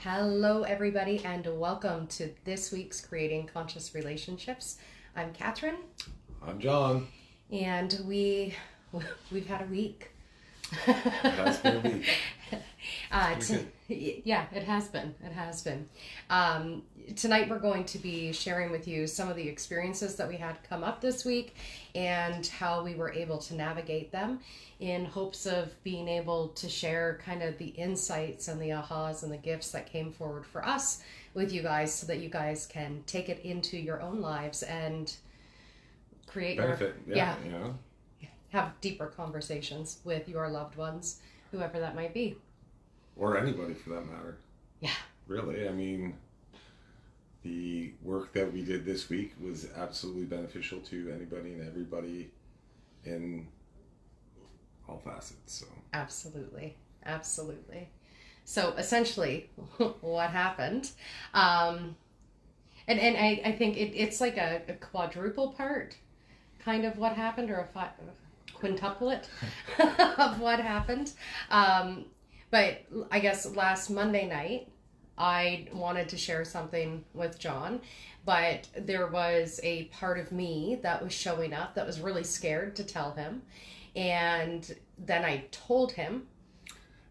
Hello, everybody, and welcome to this week's Creating Conscious Relationships. I'm Catherine, I'm John. and we've had a week. It has been a week. Yeah, it has been. It has been. Tonight we're going to be sharing with you some of the experiences that we had come up this week and how we were able to navigate them in hopes of being able to share kind of the insights and the ahas and the gifts that came forward for us with you guys so that you guys can take it into your own lives and create benefit. have deeper conversations with your loved ones, whoever that might be. Or anybody for that matter. Yeah. Really, I mean, the work that we did this week was absolutely beneficial to anybody and everybody in all facets. So Absolutely. So essentially, what happened, and I think it's like a quadruple part kind of what happened, or a quintuplet of what happened. But I guess last Monday night, I wanted to share something with John, but there was a part of me that was showing up that was really scared to tell him. And then I told him.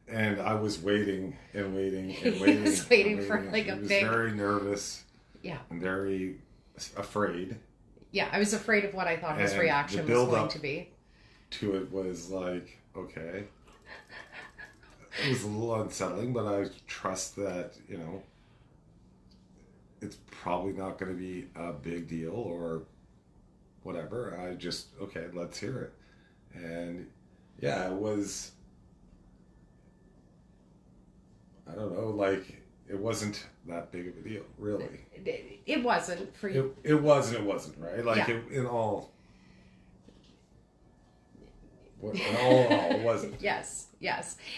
And I was waiting and waiting and He waiting. was waiting for like he a was big. very nervous. Yeah. And very afraid. Yeah, I was afraid of what I thought his And reaction the was build going up to be. To it was like, okay. It was a little unsettling, but I trust that, it's probably not going to be a big deal or whatever. Okay, let's hear it. And yeah, it was, I don't know, like, it wasn't that big of a deal, really. It wasn't for you. It was and it wasn't, right? Like, Yeah. in all, it wasn't. Yes.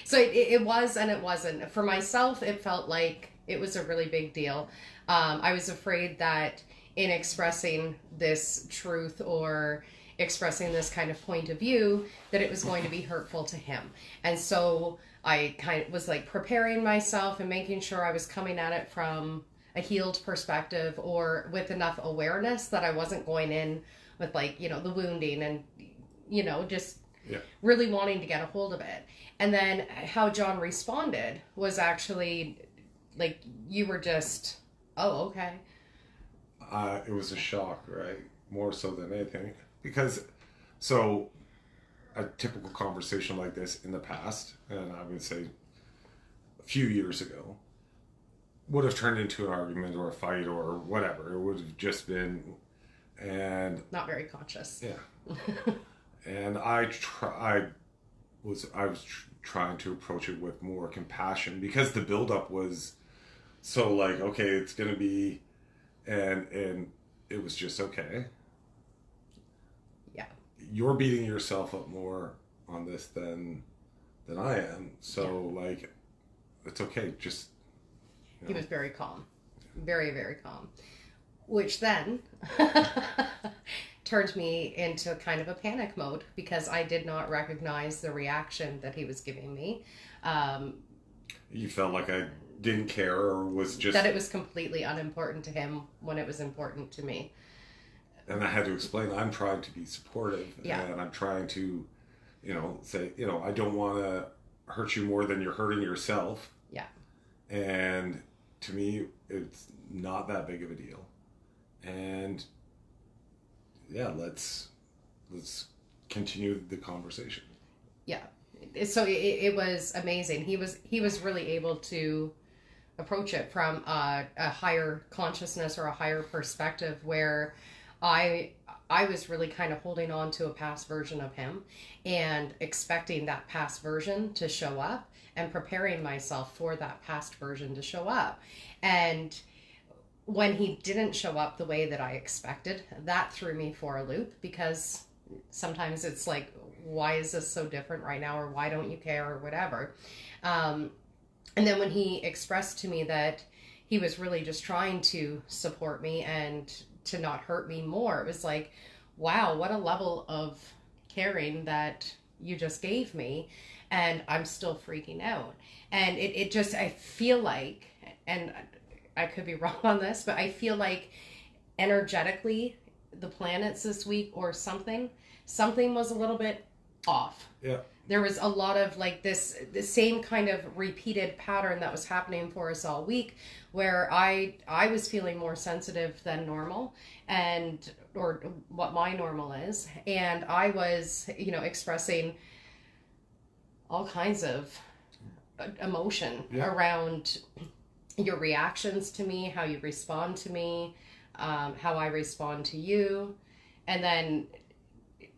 So it was and it wasn't. For myself, it felt like it was a really big deal. I was afraid that in expressing this truth or expressing this kind of point of view, that it was going to be hurtful to him. And so I kind of was like preparing myself and making sure I was coming at it from a healed perspective or with enough awareness that I wasn't going in with the wounding and, just really wanting to get a hold of it. And then how John responded was actually like, you were just, oh, okay. It was a shock, right? More so than anything. Because, so, a typical conversation like this in the past, and I would say a few years ago, would have turned into an argument or a fight or whatever. It would have just been, and... Not very conscious. Yeah. And I was trying to approach it with more compassion because the buildup was so like, okay, it's going to be, and it was just, okay. Yeah. You're beating yourself up more on this than I am. So like, it's okay. Just, He was very calm. Very, very calm. Which then turned me into kind of a panic mode because I did not recognize the reaction that he was giving me. You felt like I didn't care or was just... That it was completely unimportant to him when it was important to me. And I had to explain, I'm trying to be supportive. Yeah. And I'm trying to, say, I don't want to hurt you more than you're hurting yourself. Yeah. And to me, it's not that big of a deal. And yeah, let's continue the conversation. Yeah. So it was amazing. He was really able to approach it from a higher consciousness or a higher perspective where I was really kind of holding on to a past version of him and expecting that past version to show up and preparing myself for that past version to show up. And when he didn't show up the way that I expected, that threw me for a loop because sometimes it's like, why is this so different right now? Or why don't you care or whatever? And then when he expressed to me that he was really just trying to support me and to not hurt me more, it was like, wow, what a level of caring that you just gave me. And I'm still freaking out. And it just, I feel like, and I could be wrong on this, but I feel like energetically the planets this week or something was a little bit off. Yeah. There was a lot of like the same kind of repeated pattern that was happening for us all week, where I was feeling more sensitive than normal, and or what my normal is, and I was, you know, expressing all kinds of emotion around your reactions to me, how you respond to me, how I respond to you, and then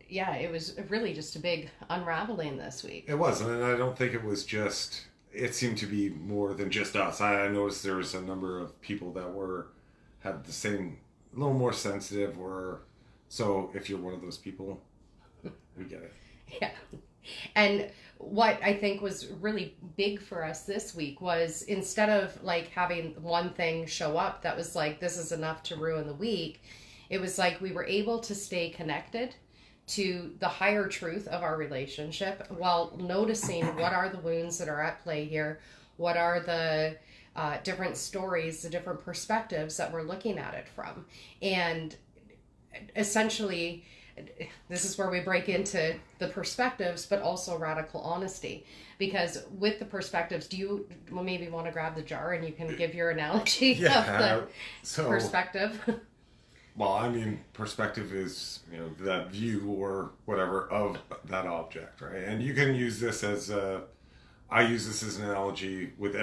yeah, it was really just a big unraveling this week. It was, and I don't think it was just. It seemed to be more than just us. I noticed there was a number of people that had the same, a little more sensitive, or so. If you're one of those people, we get it. Yeah, and what I think was really big for us this week was, instead of like having one thing show up that was like, this is enough to ruin the week, it was like we were able to stay connected to the higher truth of our relationship while noticing what are the wounds that are at play here, what are the different stories, the different perspectives that we're looking at it from. And essentially, this is where we break into the perspectives, but also radical honesty. Because with the perspectives, do you maybe want to grab the jar and you can give your analogy of the perspective? Well, I mean, perspective is, you know, that view or whatever of that object, right? And you can use this as I use this as an analogy with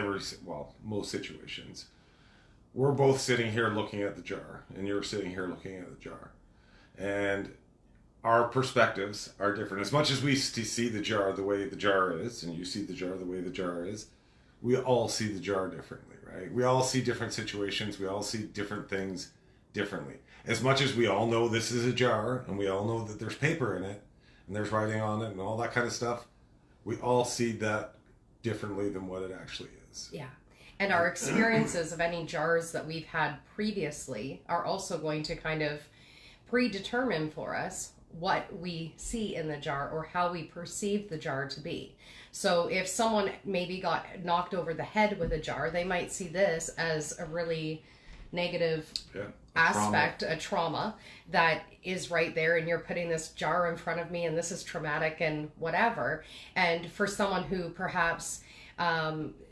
most situations. We're both sitting here looking at the jar, and you're sitting here looking at the jar. And our perspectives are different. As much as we see the jar the way the jar is, and you see the jar the way the jar is, we all see the jar differently, right? We all see different situations. We all see different things differently. As much as we all know this is a jar, and we all know that there's paper in it, and there's writing on it, and all that kind of stuff, we all see that differently than what it actually is. Yeah. And our experiences of any jars that we've had previously are also going to kind of predetermine for us what we see in the jar or how we perceive the jar to be. So if someone maybe got knocked over the head with a jar, they might see this as a really negative aspect, a trauma that is right there, and you're putting this jar in front of me and this is traumatic and whatever. And for someone who perhaps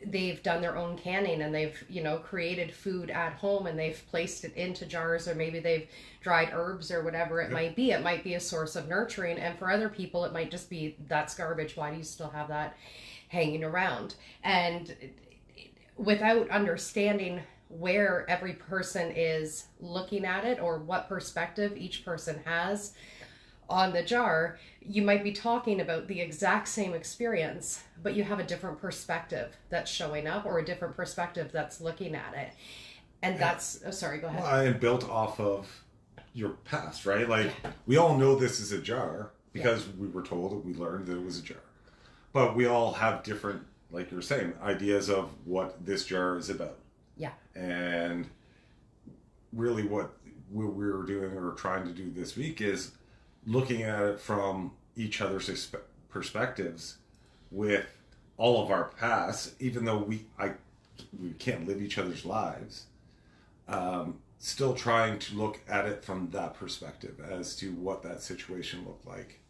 they've done their own canning and they've, you know, created food at home and they've placed it into jars, or maybe they've dried herbs or whatever it might be a source of nurturing. And for other people it might just be, that's garbage, why do you still have that hanging around? And without understanding where every person is looking at it or what perspective each person has on the jar, you might be talking about the exact same experience, but you have a different perspective that's showing up, or a different perspective that's looking at it. And that's, sorry, go ahead. Well, and built off of your past, right? Like, we all know this is a jar because we were told, we learned that it was a jar. But we all have different, like you're saying, ideas of what this jar is about. Yeah. And really what we were doing or trying to do this week is looking at it from each other's perspectives with all of our past, even though we can't live each other's lives, still trying to look at it from that perspective as to what that situation looked like.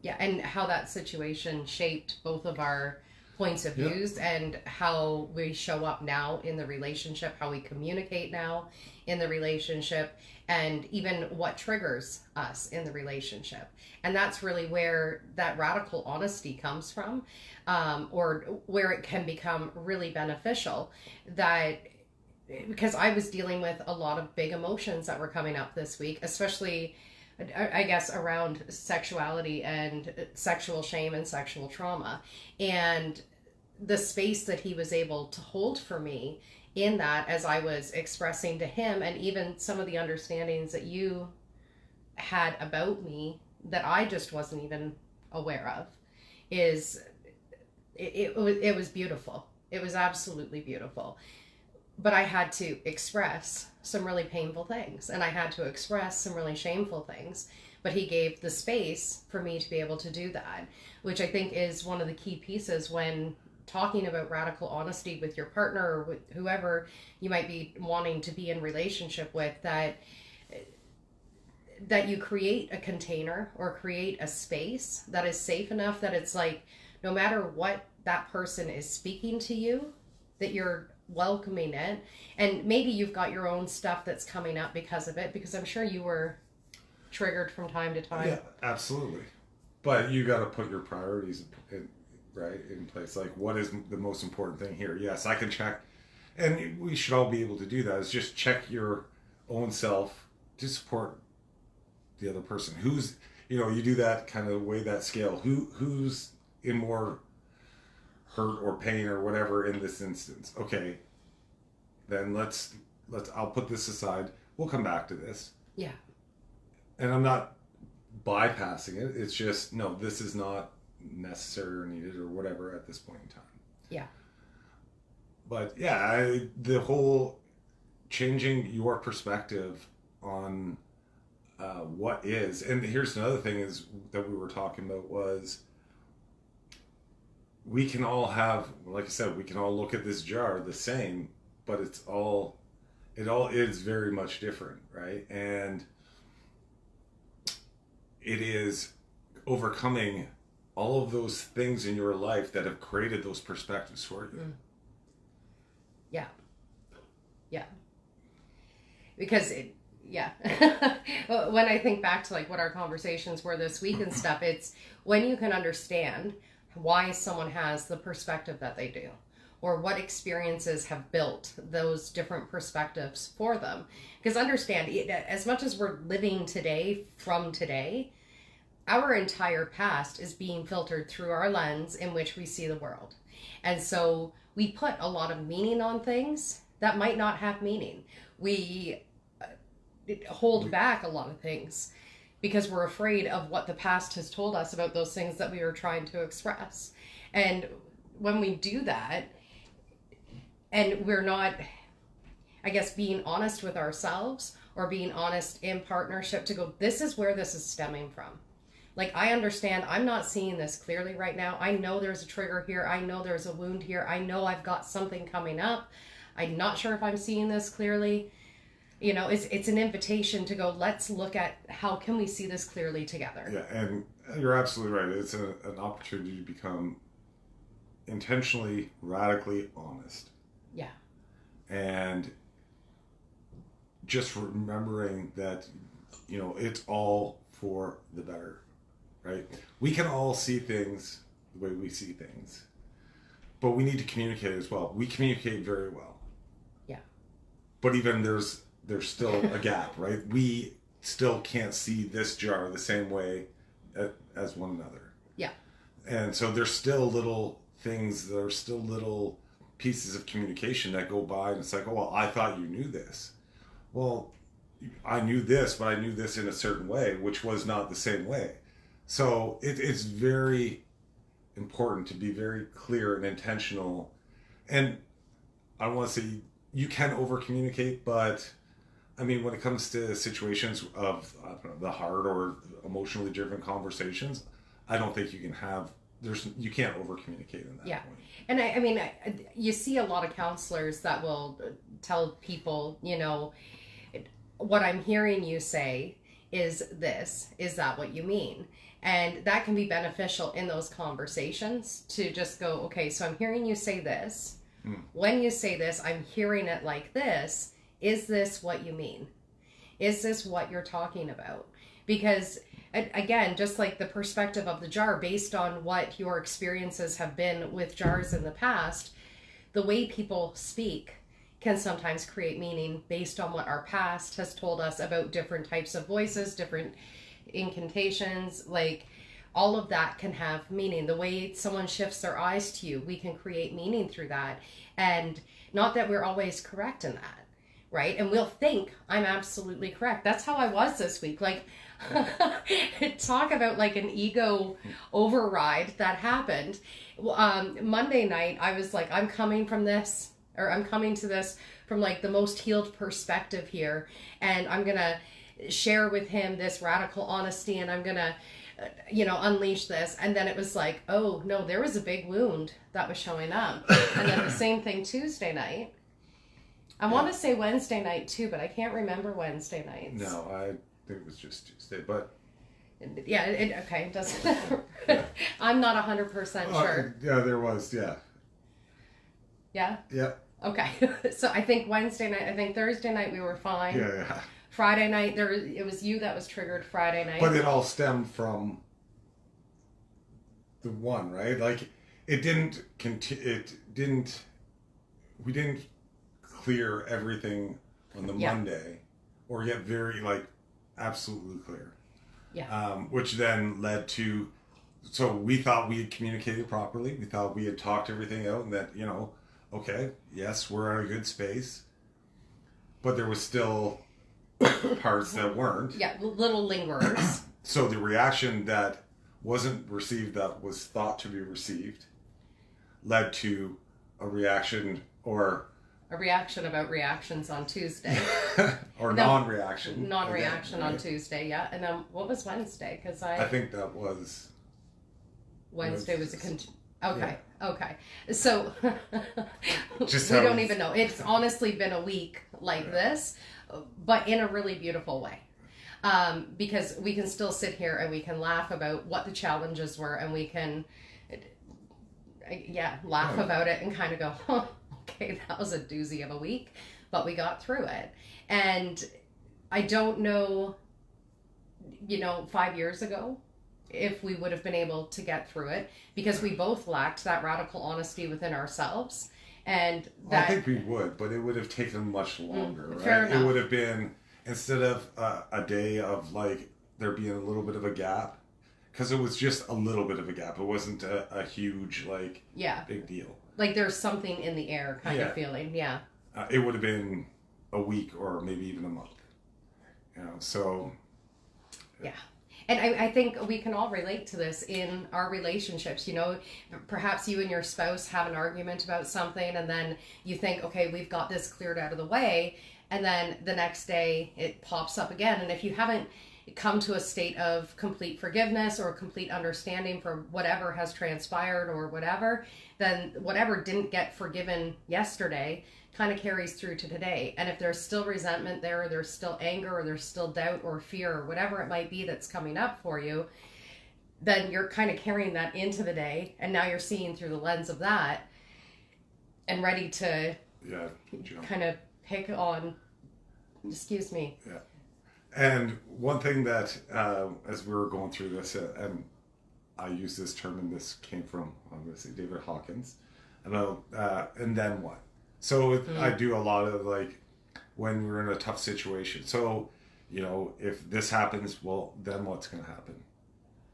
Yeah, and how that situation shaped both of our points of views, and how we show up now in the relationship, how we communicate now in the relationship, and even what triggers us in the relationship. And that's really where that radical honesty comes from, or where it can become really beneficial. That because I was dealing with a lot of big emotions that were coming up this week, especially I guess around sexuality and sexual shame and sexual trauma. And the space that he was able to hold for me in that, as I was expressing to him, and even some of the understandings that you had about me that I just wasn't even aware of, is it was beautiful. It was absolutely beautiful. But I had to express some really painful things, and I had to express some really shameful things. But he gave the space for me to be able to do that, which I think is one of the key pieces when talking about radical honesty with your partner or with whoever you might be wanting to be in relationship with, that you create a container or create a space that is safe enough that it's like, no matter what that person is speaking to you, that you're welcoming it. And maybe you've got your own stuff that's coming up because of it, because I'm sure you were triggered from time to time. Yeah, absolutely. But you got to put your priorities in place. Like, what is the most important thing here? Yes, I can check, and we should all be able to do that. Is just check your own self to support the other person. Who's, you do that kind of, weigh that scale. Who's in more hurt or pain or whatever in this instance? Okay, then let's I'll put this aside. We'll come back to this. Yeah. And I'm not bypassing it. It's just, no, this is not necessary or needed or whatever at this point in time. Yeah. But yeah, the whole changing your perspective on what is, and here's another thing is that we were talking about was, we can all have, like I said, we can all look at this jar the same, but it all is very much different, right? And it is overcoming all of those things in your life that have created those perspectives for you. Yeah. Yeah. Because when I think back to like what our conversations were this week and stuff, it's when you can understand why someone has the perspective that they do, or what experiences have built those different perspectives for them. Because understand, as much as we're living today from today, our entire past is being filtered through our lens in which we see the world. And so we put a lot of meaning on things that might not have meaning. We hold back a lot of things because we're afraid of what the past has told us about those things that we were trying to express. And when we do that, and we're not, I guess, being honest with ourselves or being honest in partnership to go, this is where this is stemming from. Like, I understand I'm not seeing this clearly right now. I know there's a trigger here. I know there's a wound here. I know I've got something coming up. I'm not sure if I'm seeing this clearly. It's an invitation to go, let's look at how can we see this clearly together. Yeah, and you're absolutely right. It's an opportunity to become intentionally, radically honest. Yeah. And just remembering that, it's all for the better, right? We can all see things the way we see things, but we need to communicate as well. We communicate very well. Yeah. But even there's still a gap, right? We still can't see this jar the same way as one another. Yeah. And so there's still little things, there's still little pieces of communication that go by, and it's like, oh, well, I thought you knew this. Well, I knew this, but I knew this in a certain way, which was not the same way. So it's very important to be very clear and intentional. And I don't want to say you can over communicate, but I mean, when it comes to situations of the hard or emotionally driven conversations, I don't think you can you can't over communicate in that point. And I mean, you see a lot of counselors that will tell people, what I'm hearing you say is this. Is that what you mean? And that can be beneficial in those conversations to just go, okay, so I'm hearing you say this. When you say this, I'm hearing it like this. Is this what you mean? Is this what you're talking about? Because, again, just like the perspective of the jar, based on what your experiences have been with jars in the past, the way people speak can sometimes create meaning based on what our past has told us about different types of voices, different incantations, like all of that can have meaning. The way someone shifts their eyes to you, we can create meaning through that. And not that we're always correct in that, right? And we'll think I'm absolutely correct. That's how I was this week. Like, talk about like an ego override that happened. Monday night, I was like, I'm coming to this from like the most healed perspective here. And I'm going to share with him this radical honesty, and I'm going to unleash this. And then it was like, oh no, there was a big wound that was showing up. And then the same thing Tuesday night. I want to say Wednesday night too, but I can't remember Wednesday nights. No, I think it was just Tuesday, but yeah, okay, it doesn't matter. Yeah. I'm not 100% sure. Yeah, there was, yeah. Yeah? Yeah. Okay. So I think Wednesday night, I think Thursday night we were fine. Yeah. Friday night, it was you that was triggered Friday night. But it all stemmed from the one, right? Like, we didn't clear everything on the Monday, or get very, like, absolutely clear. Yeah. Which then led to, so we thought we had communicated properly. We thought we had talked everything out, and that, okay, yes, we're in a good space. But there was still parts that weren't. Yeah, little lingerers. So the reaction that wasn't received, that was thought to be received, led to a reaction about reactions on Tuesday. or non-reaction. Non-reaction on Tuesday, yeah. And then what was Wednesday? Because I think that was... Wednesday was okay. So we don't even know. It's honestly been a week like this, but in a really beautiful way. Because we can still sit here and we can laugh about what the challenges were, and we can laugh about it and kind of go, huh, okay, that was a doozy of a week, but we got through it. And I don't know, 5 years ago, if we would have been able to get through it, because we both lacked that radical honesty within ourselves. And that, I think we would, but it would have taken much longer, right? Fair enough. It would have been, instead of a day of, like, there being a little bit of a gap, because it was just a little bit of a gap. It wasn't a huge, like, big deal. Like there's something in the air kind of feeling, yeah. It would have been a week or maybe even a month. So... Yeah. And I think we can all relate to this in our relationships. Perhaps you and your spouse have an argument about something, and then you think, okay, we've got this cleared out of the way. And then the next day it pops up again. And if you haven't come to a state of complete forgiveness or complete understanding for whatever has transpired or whatever, then whatever didn't get forgiven yesterday kind of carries through to today. And if there's still resentment there, or there's still anger, or there's still doubt or fear, or whatever it might be that's coming up for you, then you're kind of carrying that into the day. And now you're seeing through the lens of that and ready to kind of pick on, excuse me. Yeah. And one thing that, as we were going through this, and I use this term, and this came from, I'm going to say, David Hawkins, and then what? So I do a lot of, like, when we're in a tough situation. So, if this happens, well, then what's going to happen?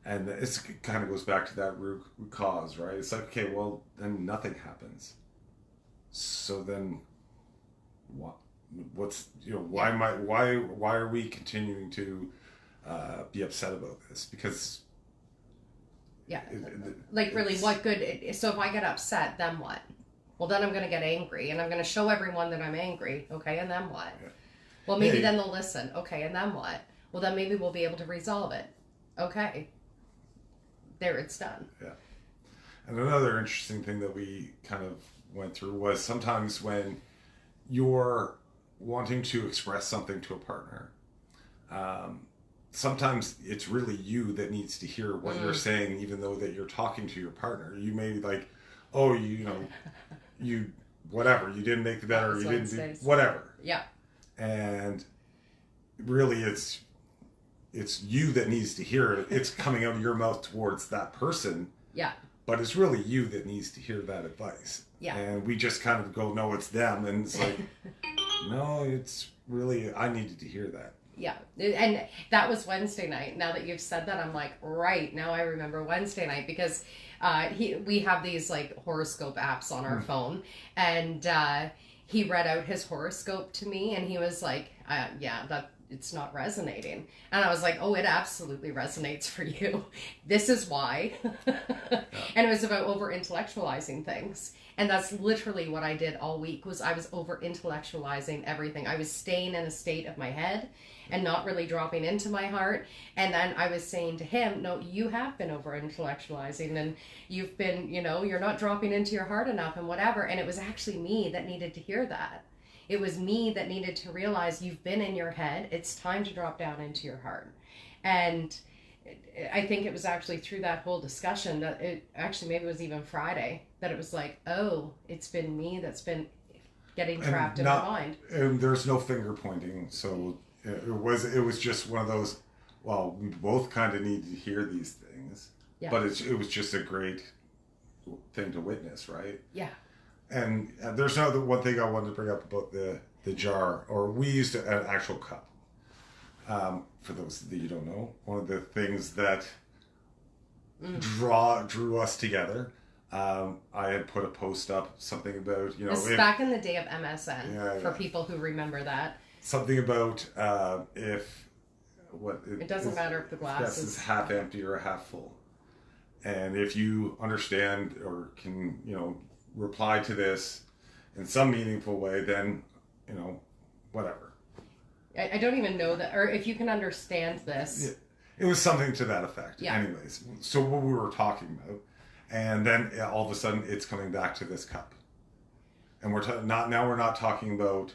And it kind of goes back to that root cause, right? It's like, okay, well, then nothing happens. So then what? What's, why are we continuing to be upset about this? Because really, what good? So if I get upset, then what? Well, then I'm going to get angry, and I'm going to show everyone that I'm angry. Okay, and then what? Yeah. Well, maybe then they'll listen. Okay, and then what? Well, then maybe we'll be able to resolve it. Okay. There, it's done. Yeah. And another interesting thing that we kind of went through was sometimes when you're wanting to express something to a partner, sometimes it's really you that needs to hear what you're saying, even though that you're talking to your partner. You may be like, oh, you whatever, you didn't make the bed, or you didn't do whatever. Yeah. And really it's you that needs to hear it. It's coming out of your mouth towards that person. Yeah. But it's really you that needs to hear that advice. Yeah. And we just kind of go, no, it's them. And it's like, no, it's really, I needed to hear that. Yeah. And that was Wednesday night. Now that you've said that, I'm like, right, now I remember Wednesday night, because we have these, like, horoscope apps on our phone, and he read out his horoscope to me, and he was like, that it's not resonating. And I was like, oh, it absolutely resonates for you. This is why. And it was about over intellectualizing things. And that's literally what I did all week. Was I was over intellectualizing everything. I was staying in a state of my head and not really dropping into my heart. And then I was saying to him, no, you have been over intellectualizing, and you've been, you're not dropping into your heart enough and whatever. And it was actually me that needed to hear that. It was me that needed to realize you've been in your head. It's time to drop down into your heart. And I think it was actually through that whole discussion that maybe it was even Friday, that it was like, oh, it's been me that's been getting trapped in my mind. And there's no finger pointing. So it was just one of those, well, we both kind of need to hear these things. Yeah. But it was just a great thing to witness, right? Yeah. And there's another one thing I wanted to bring up about the jar, or we used an actual cup. For those that you don't know, one of the things that drew us together, I had put a post up, something about, This back in the day of MSN, for people who remember that. Something about it doesn't matter if the glass is half empty or half full. And if you understand or can, reply to this in some meaningful way, then, whatever. I don't even know that, or if you can understand this. Yeah. It was something to that effect. Yeah. Anyways, so what we were talking about, and then all of a sudden it's coming back to this cup. And we're not talking about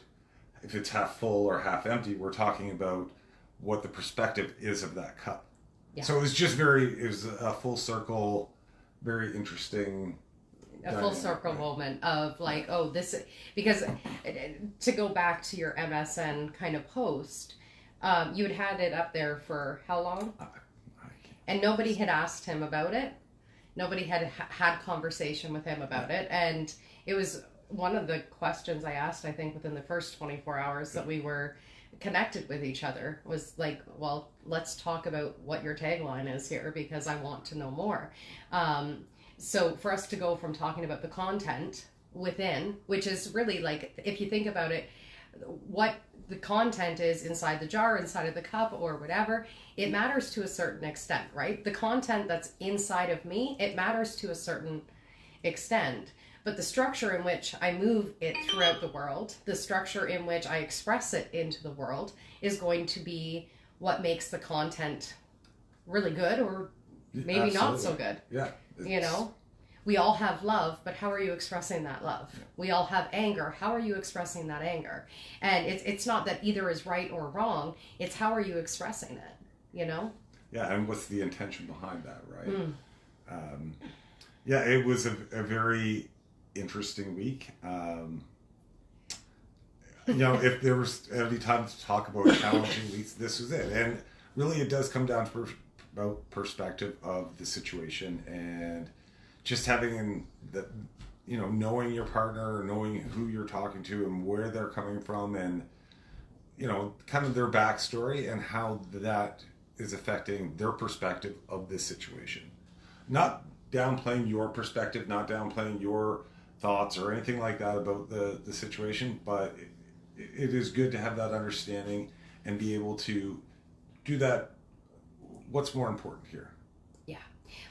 if it's half full or half empty. We're talking about what the perspective is of that cup. Yeah. So it was just it was a full circle, very interesting. A full circle moment of like, oh, this, because to go back to your MSN kind of post, you had it up there for how long? And nobody had asked him about it. Nobody had conversation with him about it. And it was one of the questions I asked, I think, within the first 24 hours that we were connected with each other, was like, well, let's talk about what your tagline is here, because I want to know more. So for us to go from talking about the content within, which is really like, if you think about it, what the content is inside the jar, inside of the cup, or whatever, it matters to a certain extent, right? The content that's inside of me, it matters to a certain extent. But the structure in which I move it throughout the world, the structure in which I express it into the world, is going to be what makes the content really good, or maybe not so good. Yeah. We all have love, but how are you expressing that love? Yeah. We all have anger. How are you expressing that anger? And it's not that either is right or wrong. It's how are you expressing it, Yeah, and what's the intention behind that, right? Yeah, it was a very interesting week. If there was any time to talk about challenging weeks, this was it. And really it does come down to about perspective of the situation, and just having knowing your partner, knowing who you're talking to and where they're coming from, and kind of their backstory and how that is affecting their perspective of this situation. Not downplaying your perspective, not downplaying your thoughts or anything like that about the situation, but it is good to have that understanding and be able to do that. What's more important here? Yeah.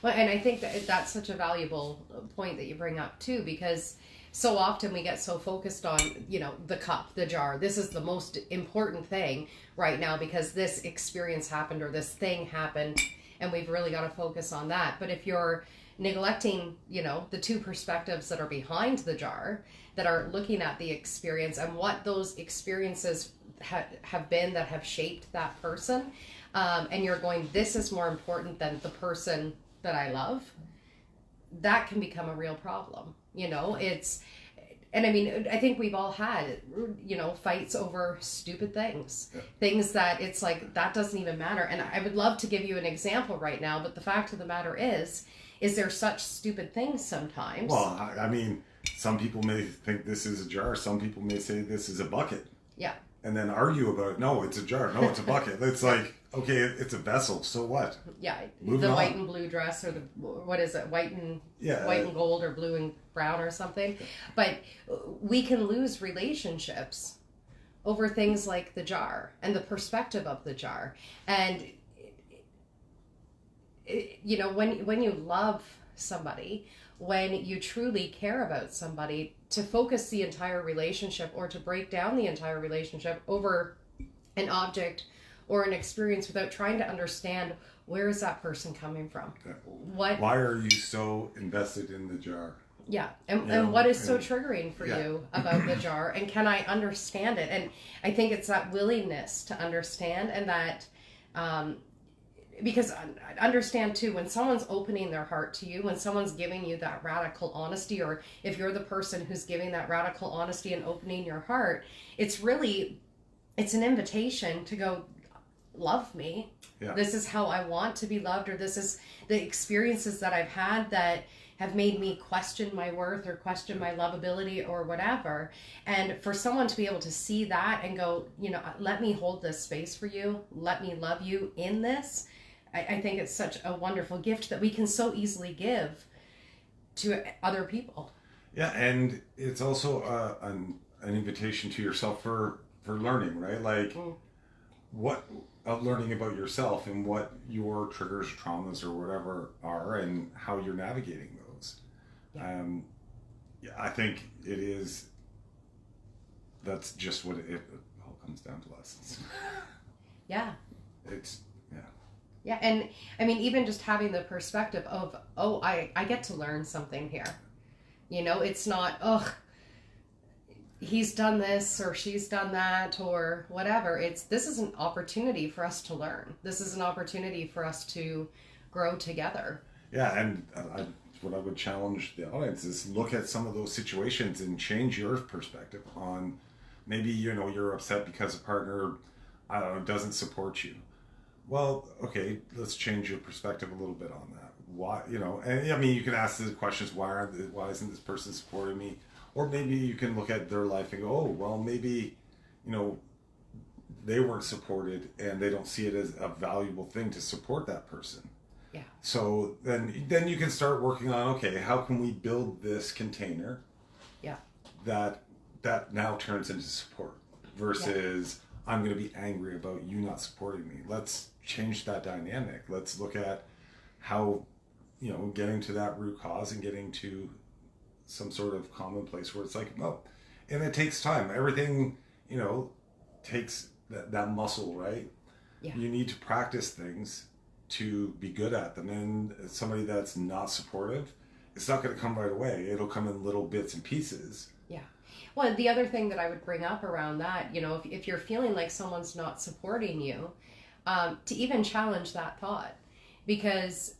Well, and I think that that's such a valuable point that you bring up too, because so often we get so focused on, the cup, the jar. This is the most important thing right now because this experience happened or this thing happened, and we've really got to focus on that. But if you're neglecting, the two perspectives that are behind the jar, that are looking at the experience and what those experiences have been that have shaped that person, and you're going, this is more important than the person that I love, that can become a real problem. And I mean, I think we've all had, fights over stupid things, things that it's like, that doesn't even matter. And I would love to give you an example right now, but the fact of the matter is there such stupid things sometimes? Well, I mean, some people may think this is a jar. Some people may say this is a bucket. Yeah. And then argue about, no, it's a jar. No, it's a bucket. It's like, okay, it's a vessel. So what? Yeah. The white and blue dress, or what is it? White and gold, or blue and brown or something. But we can lose relationships over things like the jar and the perspective of the jar. And, when you love somebody, when you truly care about somebody, to focus the entire relationship or to break down the entire relationship over an object or an experience without trying to understand where is that person coming from. Why are you so invested in the jar? Yeah. And what is so triggering for you about the jar? And can I understand it? And I think it's that willingness to understand, and that, because understand too, when someone's opening their heart to you, when someone's giving you that radical honesty, or if you're the person who's giving that radical honesty and opening your heart, it's an invitation to go, love me. Yeah. This is how I want to be loved, or this is the experiences that I've had that have made me question my worth or question my lovability or whatever. And for someone to be able to see that and go, let me hold this space for you, let me love you in this, I think it's such a wonderful gift that we can so easily give to other people. Yeah, and it's also an invitation to yourself for learning, right? Like learning about yourself and what your triggers, traumas, or whatever are, and how you're navigating those. Yeah. I think it is. That's just what it all comes down to, lessons. Yeah. Yeah. Yeah, and I mean, even just having the perspective of, I get to learn something here. It's not, he's done this or she's done that or whatever. This is an opportunity for us to learn. This is an opportunity for us to grow together. Yeah, and what I would challenge the audience is look at some of those situations and change your perspective on, maybe, you're upset because a partner, I don't know, doesn't support you. Well, okay, let's change your perspective a little bit on that. Why, and I mean, you can ask the questions, why isn't this person supporting me? Or maybe you can look at their life and go, oh, well, maybe, they weren't supported and they don't see it as a valuable thing to support that person. Yeah. So then you can start working on, okay, how can we build this container? Yeah. That now turns into support versus I'm going to be angry about you not supporting me. Let's change that dynamic. Let's look at how, getting to that root cause and getting to some sort of common place where it's like, and it takes time. Everything, takes that muscle, right? Yeah. You need to practice things to be good at them. And somebody that's not supportive, it's not going to come right away. It'll come in little bits and pieces. Yeah. Well, the other thing that I would bring up around that, if you're feeling like someone's not supporting you, to even challenge that thought, because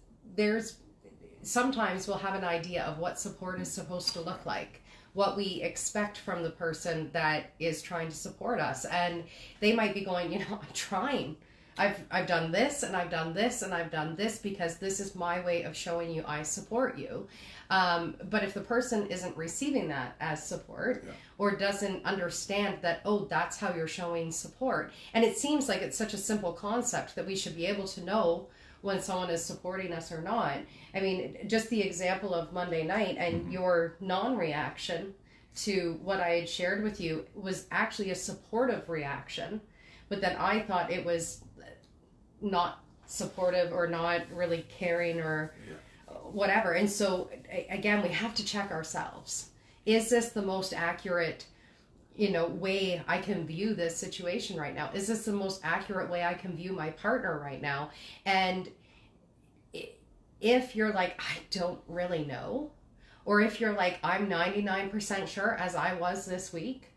sometimes we'll have an idea of what support is supposed to look like, what we expect from the person that is trying to support us. And they might be going, I'm trying. I've done this and I've done this and I've done this because this is my way of showing you I support you. But if the person isn't receiving that as support, or doesn't understand that, that's how you're showing support. And it seems like it's such a simple concept that we should be able to know when someone is supporting us or not. I mean, just the example of Monday night and your non-reaction to what I had shared with you was actually a supportive reaction. But then I thought it was not supportive or not really caring or whatever. And so, again, we have to check ourselves. Is this the most accurate, way I can view this situation right now? Is this the most accurate way I can view my partner right now? And if you're like, I don't really know, or if you're like, I'm 99% sure, as I was this week,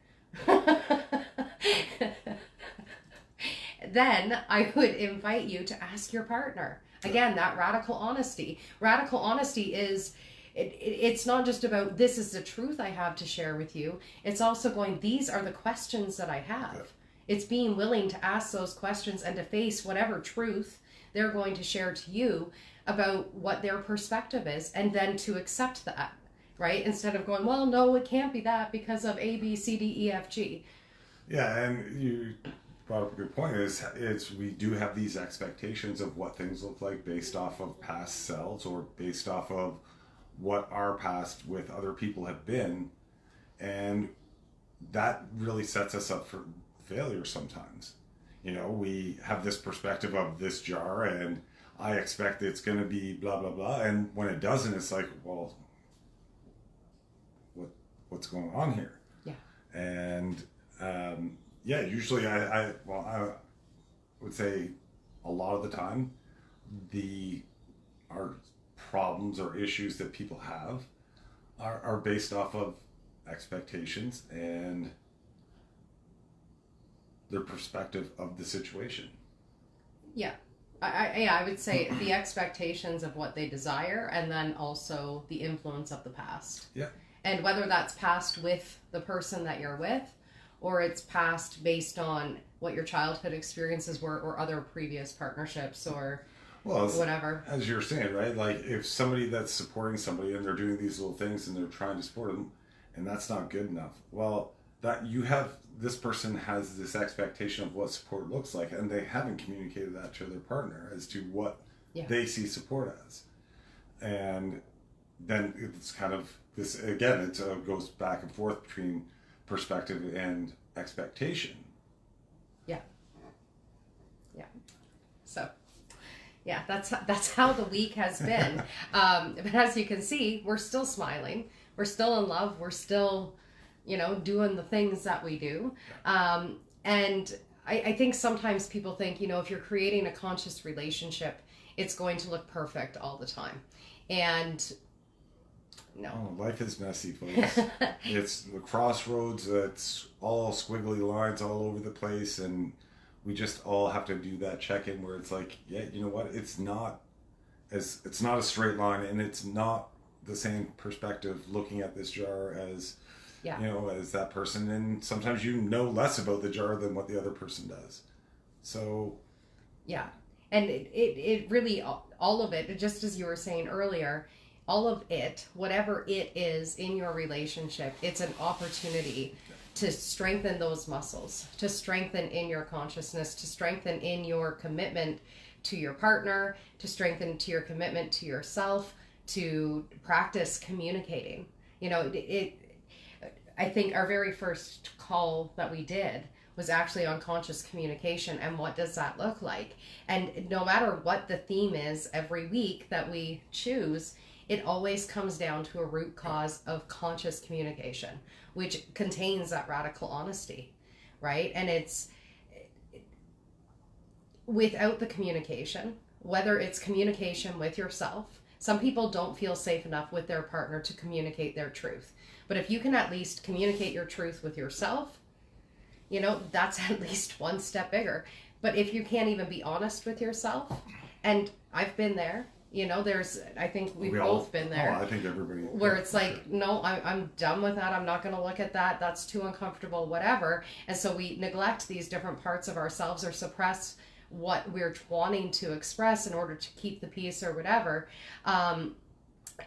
then I would invite you to ask your partner. Again, that radical honesty. Radical honesty is, it's not just about, this is the truth I have to share with you. It's also going, these are the questions that I have. It's being willing to ask those questions and to face whatever truth they're going to share to you about what their perspective is, and then to accept that, right? Instead of going, well, no, it can't be that because of A, B, C, D, E, F, G. Yeah, and you brought up a good point. Is we do have these expectations of what things look like based off of past selves or based off of what our past with other people have been, and that really sets us up for failure sometimes. We have this perspective of this jar and I expect it's going to be blah blah blah, and when it doesn't, it's like, well, what's going on here. Yeah. And usually I would say a lot of the time our problems or issues that people have are based off of expectations and their perspective of the situation. Yeah. I would say the expectations of what they desire, and then also the influence of the past. Yeah. And whether that's past with the person that you're with, or it's past based on what your childhood experiences were, or other previous partnerships, or whatever. As you're saying, right? Like if somebody that's supporting somebody and they're doing these little things and they're trying to support them, and that's not good enough. Well, this person has this expectation of what support looks like, and they haven't communicated that to their partner as to what they see support as. And then it's kind of this, again, it goes back and forth between perspective and expectation. Yeah. Yeah. So, yeah, that's how the week has been. But as you can see, we're still smiling. We're still in love. We're still, doing the things that we do. And I think sometimes people think, if you're creating a conscious relationship, it's going to look perfect all the time. And no. Oh, life is messy, folks. It's the crossroads. It's all squiggly lines all over the place. And we just all have to do that check-in where it's like, yeah, you know what? It's not a straight line, and it's not the same perspective looking at this jar as as that person, and sometimes less about the jar than what the other person does. So yeah, and it really, all of it, just as you were saying earlier, all of it, whatever it is in your relationship, it's an opportunity to strengthen those muscles, to strengthen in your consciousness, to strengthen in your commitment to your partner, to strengthen to your commitment to yourself, to practice communicating. I think our very first call that we did was actually on conscious communication, and what does that look like? And no matter what the theme is every week that we choose, it always comes down to a root cause of conscious communication, which contains that radical honesty, right? And it's without the communication, whether it's communication with yourself. Some people don't feel safe enough with their partner to communicate their truth. But if you can at least communicate your truth with yourself, that's at least one step bigger. But if you can't even be honest with yourself, and I've been there, I think we've both been there. Oh, I think everybody. Where it's like, no, I'm done with that. I'm not going to look at that. That's too uncomfortable, whatever. And so we neglect these different parts of ourselves or suppress what we're wanting to express in order to keep the peace or whatever.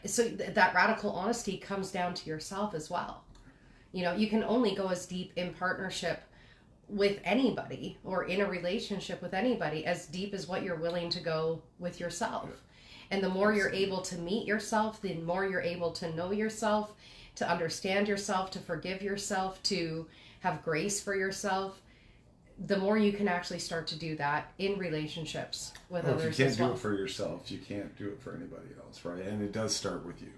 So that radical honesty comes down to yourself as well. You can only go as deep in partnership with anybody, or in a relationship with anybody, as deep as what you're willing to go with yourself. And the more you're able to meet yourself, the more you're able to know yourself, to understand yourself, to forgive yourself, to have grace for yourself, the more you can actually start to do that in relationships with others. If you can't do it for yourself, you can't do it for anybody else, right? And it does start with you.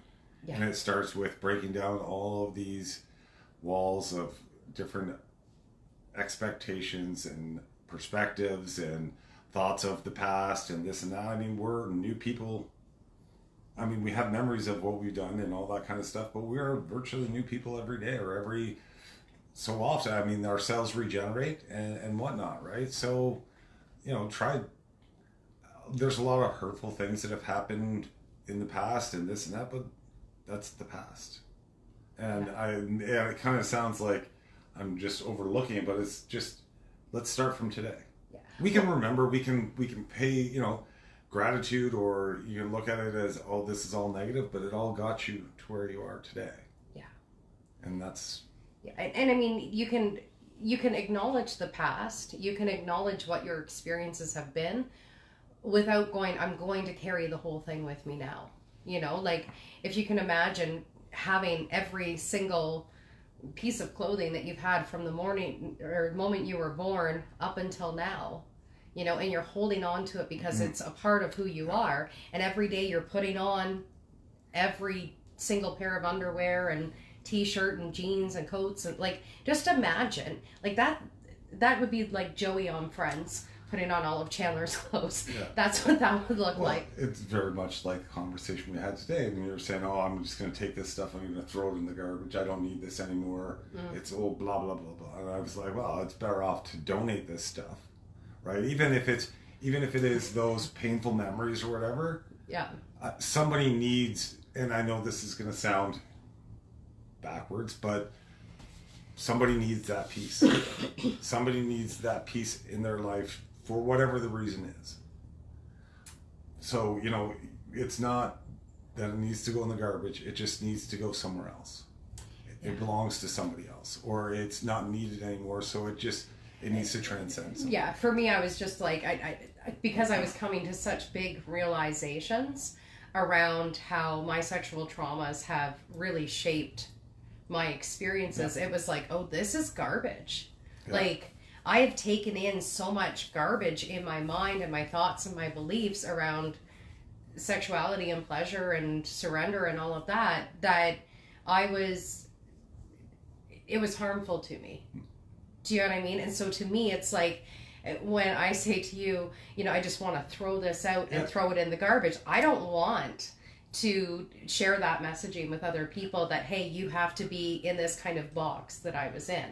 Yeah. And it starts with breaking down all of these walls of different expectations and perspectives and thoughts of the past and this and that. I mean, we're new people. I mean, we have memories of what we've done and all that kind of stuff, but we're virtually new people every day, or every so often. I mean, our cells regenerate and whatnot, right? So, there's a lot of hurtful things that have happened in the past and this and that, but that's the past. And it kind of sounds like I'm just overlooking it, but it's just, let's start from today. Yeah. We can remember, we can pay, gratitude, or you can look at it as, oh, this is all negative, but it all got you to where you are today. Yeah. And that's... Yeah, and I mean, you can acknowledge the past, you can acknowledge what your experiences have been, without going, I'm going to carry the whole thing with me now. Like, if you can imagine having every single piece of clothing that you've had from the moment you were born up until now, and you're holding on to it because it's a part of who you are, and every day you're putting on every single pair of underwear and t-shirt and jeans and coats, and like, just imagine like that would be like Joey on Friends putting on all of Chandler's clothes. Yeah. That's what that would look like. It's very much like the conversation we had today. And you were saying, oh, I'm just going to take this stuff, I'm going to throw it in the garbage. I don't need this anymore. It's all blah, blah, blah, blah. And I was like, well, it's better off to donate this stuff, right? Even if it is those painful memories or whatever. Yeah. Somebody needs, and I know this is going to sound backwards, but somebody needs that piece. Somebody needs that piece in their life for whatever the reason is. So, it's not that it needs to go in the garbage. It just needs to go somewhere else. It belongs to somebody else, or it's not needed anymore. So it needs to transcend something. Yeah. For me, I was just like, I because I was coming to such big realizations around how my sexual traumas have really shaped my experiences. It was like, oh, this is garbage. Like, I have taken in so much garbage in my mind and my thoughts and my beliefs around sexuality and pleasure and surrender and all of that it was harmful to me. Do you know what I mean? And so to me, it's like, when I say to you, I just want to throw this out and throw it in the garbage, I don't want to share that messaging with other people that, hey, you have to be in this kind of box that I was in.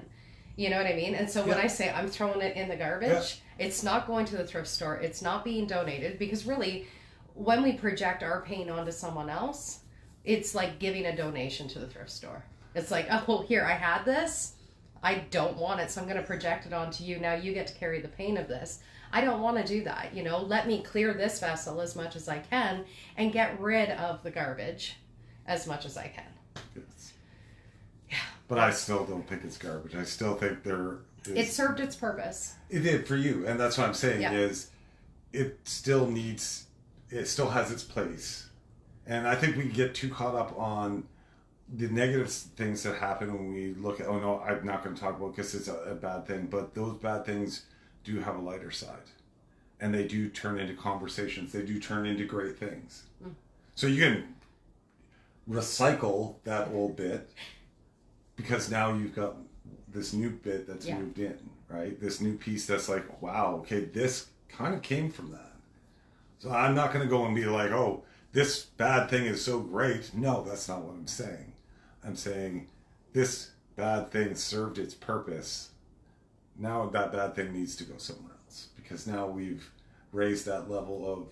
You know what I mean? And so when I say I'm throwing it in the garbage, it's not going to the thrift store. It's not being donated, because really, when we project our pain onto someone else, it's like giving a donation to the thrift store. It's like, oh, here, I had this. I don't want it, so I'm going to project it onto you. Now you get to carry the pain of this. I don't want to do that. Let me clear this vessel as much as I can and get rid of the garbage as much as I can. Yes. Yeah. But I still don't think it's garbage. I still think it served its purpose. It did for you. And that's what I'm saying is it still has its place. And I think we get too caught up on the negative things that happen when we look at, oh no, I'm not going to talk about because it's a bad thing, but those bad things do have a lighter side, and they do turn into conversations. They do turn into great things. So you can recycle that old bit, because now you've got this new bit that's moved in, right? This new piece that's like, wow, okay, this kind of came from that. So I'm not going to go and be like, oh, this bad thing is so great. No, that's not what I'm saying. I'm saying this bad thing served its purpose. Now that bad thing needs to go somewhere else, because now we've raised that level of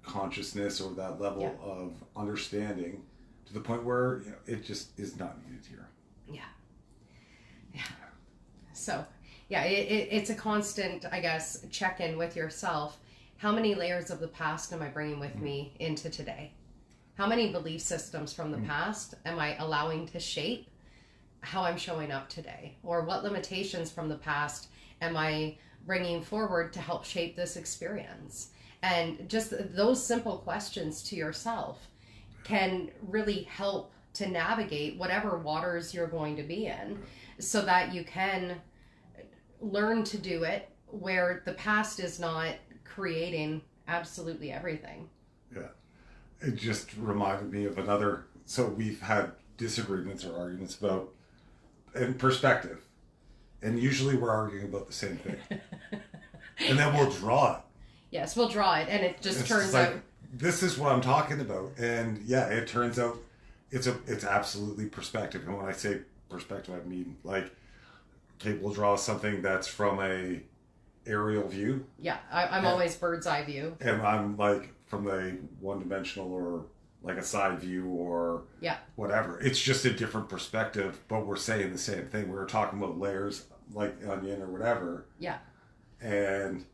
consciousness, or that level of understanding, to the point where it just is not needed here. Yeah. So, it's a constant, I guess, check-in with yourself. How many layers of the past am I bringing with me into today? How many belief systems from the past am I allowing to shape how I'm showing up today? Or what limitations from the past am I bringing forward to help shape this experience? And just those simple questions to yourself can really help to navigate whatever waters you're going to be in, so that you can learn to do it where the past is not creating absolutely everything. Yeah. It just reminded me of another. So we've had disagreements or arguments about in perspective, and usually we're arguing about the same thing, and then we'll draw it. Yes, we'll draw it, and it just turns out this is what I'm talking about. And it turns out it's absolutely perspective. And when I say perspective, I mean like, okay, we'll draw something that's from a aerial view. Yeah, I'm always bird's eye view. And I'm like from a one-dimensional, or like a side view, or whatever. It's just a different perspective, but we're saying the same thing. We're talking about layers, like onion or whatever. Yeah. And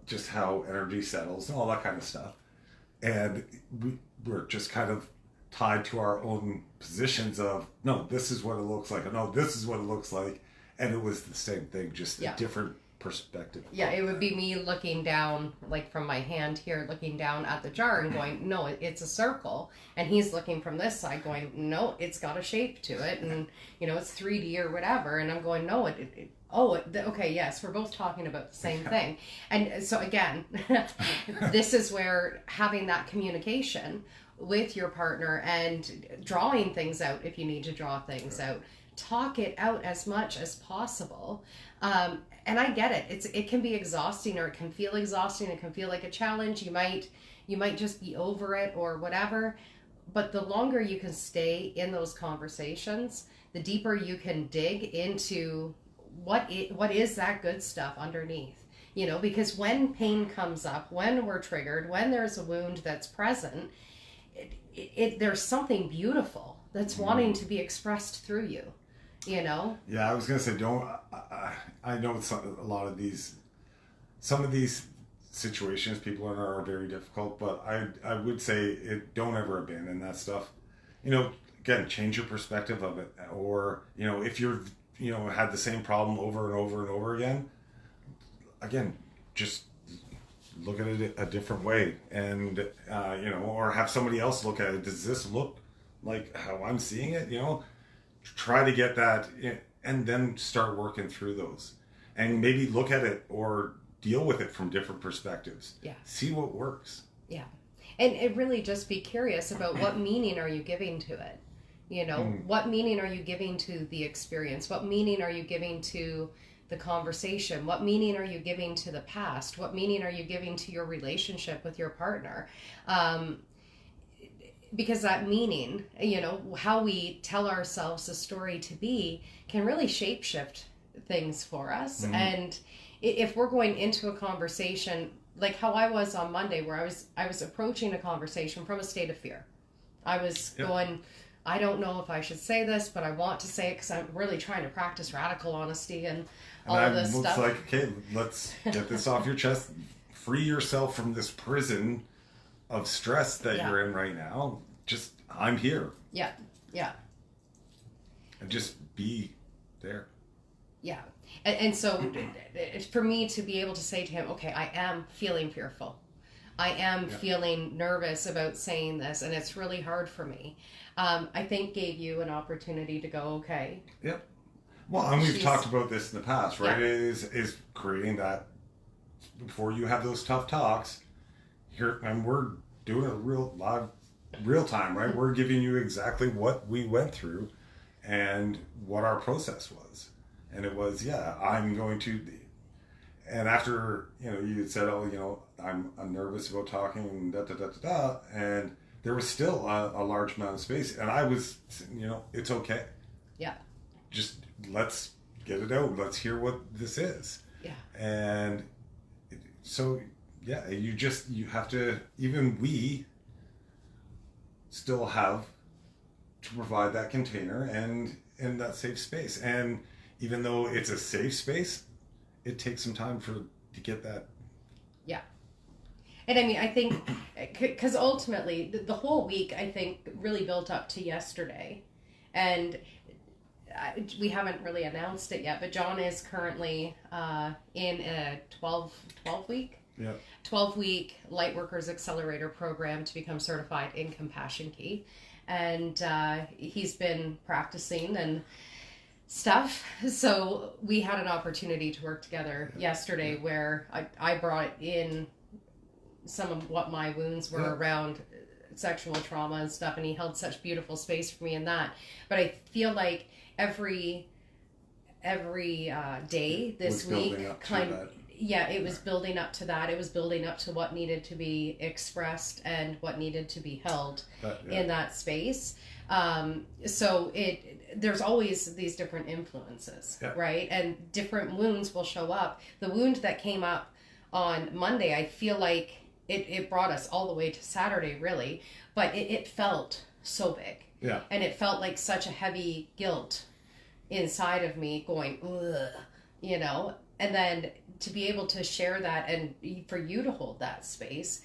just how energy settles and all that kind of stuff. And we're just kind of tied to our own positions of, no, this is what it looks like, or no, this is what it looks like. And it was the same thing, just a different perspective. Yeah, it would be me looking down, like from my hand here, looking down at the jar and going, no, it's a circle. And he's looking from this side going, no, it's got a shape to it. And, it's 3D or whatever. And I'm going, no, okay, yes, we're both talking about the same thing. And so again, this is where having that communication with your partner and drawing things out if you need to draw things out. Talk it out as much as possible. And I get it. It can be exhausting, or it can feel exhausting. It can feel like a challenge. You might just be over it or whatever. But the longer you can stay in those conversations, the deeper you can dig into what is that good stuff underneath. Because when pain comes up, when we're triggered, when there's a wound that's present, there's something beautiful that's wanting to be expressed through you. Yeah, I was gonna say, I know a lot of some of these situations people are very difficult, but I would say don't ever abandon that stuff. Again, change your perspective of it, or if you're had the same problem over and over and over again, just look at it a different way, and or have somebody else look at it. Does this look like how I'm seeing it? Try to get that and then start working through those, and maybe look at it or deal with it from different perspectives. Yeah. See what works. Yeah. And it really just be curious about what meaning are you giving to it? What meaning are you giving to the experience? What meaning are you giving to the conversation? What meaning are you giving to the past? What meaning are you giving to your relationship with your partner? Because that meaning, how we tell ourselves a story to be can really shapeshift things for us. And if we're going into a conversation, like how I was on Monday, where I was approaching a conversation from a state of fear. I was going, I don't know if I should say this, but I want to say it because I'm really trying to practice radical honesty and all of this stuff. And like, okay, let's get this off your chest. Free yourself from this prison of stress that you're in right now. Just, I'm here. Yeah. And just be there. Yeah. And so for me to be able to say to him, okay, I am feeling fearful. I am feeling nervous about saying this, and it's really hard for me. I think gave you an opportunity to go, okay. Yep. Well, and we've talked about this in the past, right? Is creating that before you have those tough talks here, and we're doing a real time, right? We're giving you exactly what we went through and what our process was. And it was, I'm going to, and after, you had said, I'm nervous about talking and and there was still a large amount of space, and I was, it's okay. Yeah. Just let's get it out. Let's hear what this is. Yeah. And so, you have to, even we still have to provide that container and that safe space. And even though it's a safe space, it takes some time to get that. Yeah. And I mean, I think, because ultimately, the whole week, I think, really built up to yesterday. And we haven't really announced it yet, but Jon is currently in a 12-week? Yeah. 12-week Lightworkers Accelerator program to become certified in Compassion Key. And he's been practicing and stuff. So we had an opportunity to work together yesterday where I brought in some of what my wounds were around sexual trauma and stuff, and he held such beautiful space for me in that. But I feel like every day this week it was building up to that. It was building up to what needed to be expressed and what needed to be held in that space. So there's always these different influences, right? And different wounds will show up. The wound that came up on Monday, I feel like it brought us all the way to Saturday, really, but it felt so big. Yeah. And it felt like such a heavy guilt inside of me going, ugh, and then to be able to share that and for you to hold that space,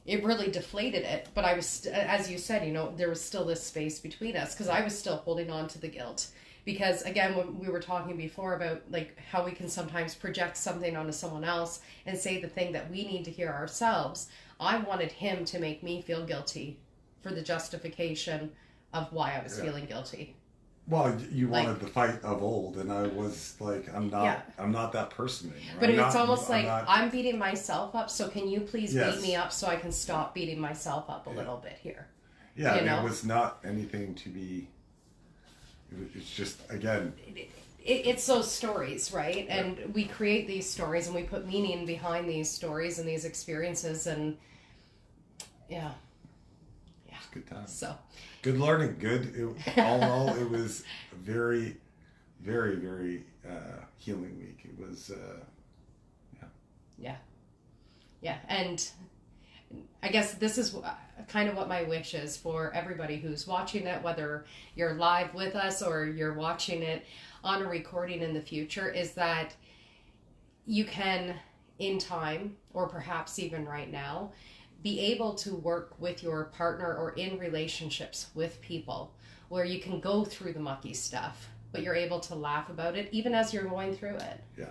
it really deflated it. But I was, as you said, there was still this space between us because I was still holding on to the guilt. Because again, when we were talking before about like how we can sometimes project something onto someone else and say the thing that we need to hear ourselves, I wanted him to make me feel guilty for the justification of why I was feeling guilty. Well, you wanted the fight of old, and I was like, I'm not that person anymore. But it's almost like I'm beating myself up, so can you please beat me up so I can stop beating myself up a little bit here? Yeah, I mean, it was not anything to be. It's just, again, it's those stories, right? Yeah. And we create these stories and we put meaning behind these stories and these experiences, and yeah. It's a good time. So good learning. All in all, it was a very, very, very healing week. It was, yeah, and I guess this is kind of what my wish is for everybody who's watching it, whether you're live with us or you're watching it on a recording in the future, is that you can, in time, or perhaps even right now, be able to work with your partner or in relationships with people where you can go through the mucky stuff, but you're able to laugh about it even as you're going through it. Yeah.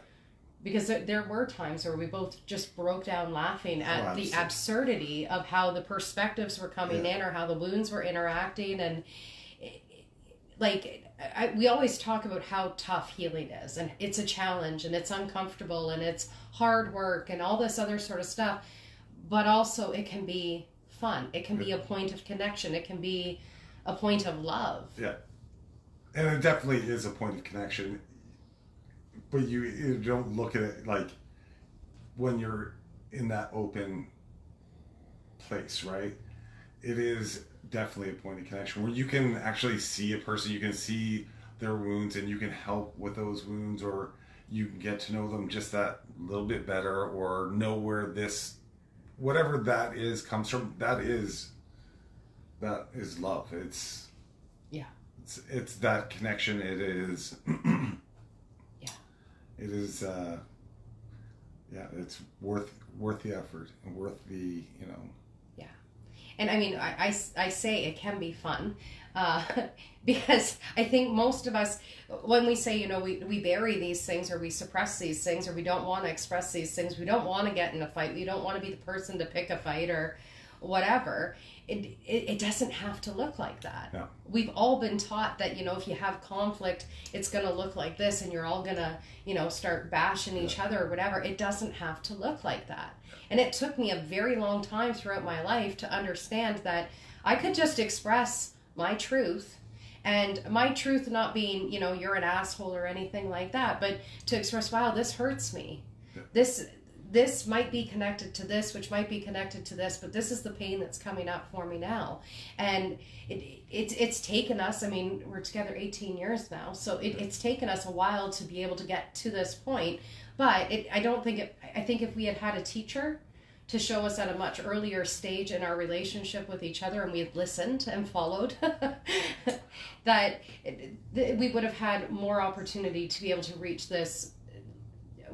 Because there were times where we both just broke down laughing at the absurdity of how the perspectives were coming in, or how the wounds were interacting. And we always talk about how tough healing is, and it's a challenge, and it's uncomfortable, and it's hard work, and all this other sort of stuff. But also it can be fun. It can be a point of connection. It can be a point of love. Yeah. And it definitely is a point of connection. But you don't look at it like when you're in that open place, right? It is definitely a point of connection where you can actually see a person, you can see their wounds, and you can help with those wounds, or you can get to know them just that little bit better, or know where this, whatever that is, comes from. That is love. It's that connection. It is. It is, it's worth the effort and worth the, Yeah. And I mean, I say it can be fun because I think most of us, when we say, we bury these things, or we suppress these things, or we don't want to express these things, we don't want to get in a fight, we don't want to be the person to pick a fight or whatever, it doesn't have to look like that. No. We've all been taught that, if you have conflict, it's going to look like this, and you're all going to, start bashing each other or whatever. It doesn't have to look like that. And it took me a very long time throughout my life to understand that I could just express my truth, and my truth not being, you're an asshole or anything like that, but to express, wow, this hurts me. Yeah. This might be connected to this, which might be connected to this, but this is the pain that's coming up for me now. And it's taken us, we're together 18 years now, so it's taken us a while to be able to get to this point. But I think if we had a teacher to show us at a much earlier stage in our relationship with each other, and we had listened and followed, that we would have had more opportunity to be able to reach this,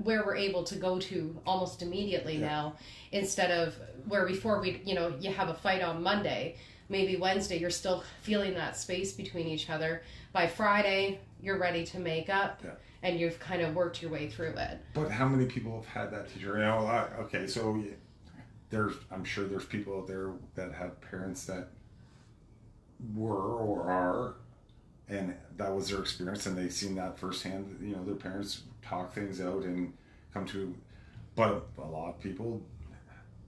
where we're able to go to almost immediately now, instead of where before you have a fight on Monday, maybe Wednesday you're still feeling that space between each other. By Friday you're ready to make up, and you've kind of worked your way through it. But how many people have had that teacher? Okay, so I'm sure there's people out there that have parents that were or are, and that was their experience, and they've seen that firsthand. Their parents talk things out and come to, but a lot of people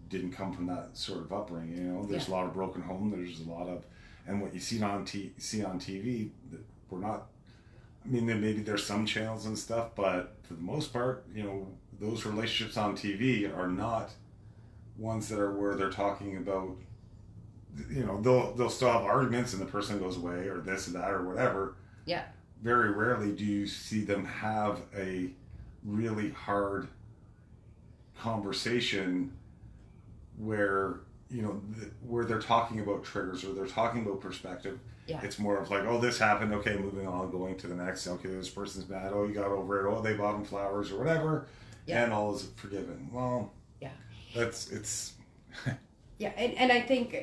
didn't come from that sort of upbringing. There's a lot of broken home. There's a lot of, and what you see on TV, we're not. Maybe there's some channels and stuff, but for the most part, those relationships on TV are not ones that are where they're talking about. They'll still have arguments, and the person goes away, or this or that or whatever. Yeah. Very rarely do you see them have a really hard conversation where where they're talking about triggers, or they're talking about perspective. Yeah. It's more of like, oh, this happened, okay, moving on, going to the next. Okay, this person's mad, oh, you got over it, oh, they bought him flowers or whatever, and all is forgiven. Well, it's yeah, and I think,